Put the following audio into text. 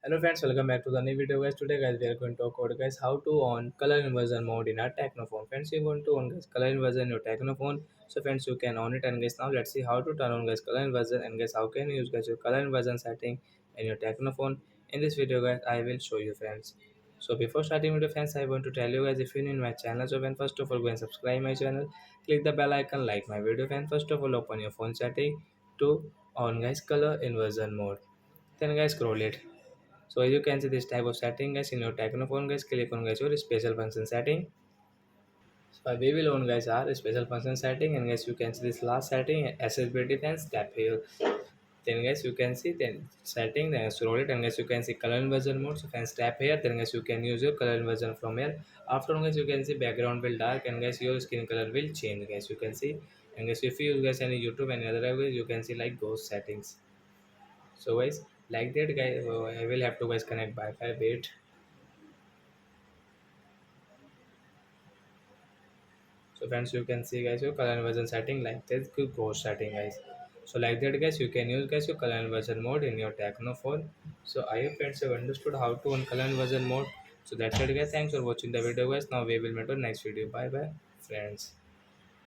Hello friends, welcome back to the new video guys. Today guys we are going to talk about guys how to on color inversion mode in our Technophone. Friends, you want to on guys color inversion in your Technophone. So friends, you can on it, and guys now let's see how to turn on guys color inversion, and guys how can you use guys your color inversion setting in your Technophone. In this video guys I will show you friends. So before starting with the friends, I want to tell you guys, if you're new in my channel, so when first of all go and subscribe my channel, click the bell icon, like my video, and first of all open your phone setting to on guys color inversion mode. Then guys scroll it. So as you can see this type of setting guys in your Technophone guys, click on guys your special function setting. So we will on guys our special function setting, and guys you can see this last setting accessibility, then tap here. Then guys you can see then setting, then scroll it, and guys you can see color inversion mode. So you can tap here, then guys you can use your color inversion from here. After guys you can see background will dark, and guys your skin color will change guys, you can see. And guys if you use guys any YouTube any other guys, you can see like those settings. So guys like that guys, I will have to guys connect Wi-Fi bit. So friends, you can see guys your color inversion setting like this ghost setting guys. So like that guys, you can use guys your color inversion mode in your Techno phone. So I hope friends have understood how to on color inversion mode. So that's it guys. Thanks for watching the video guys. Now we will meet on next video. Bye bye friends.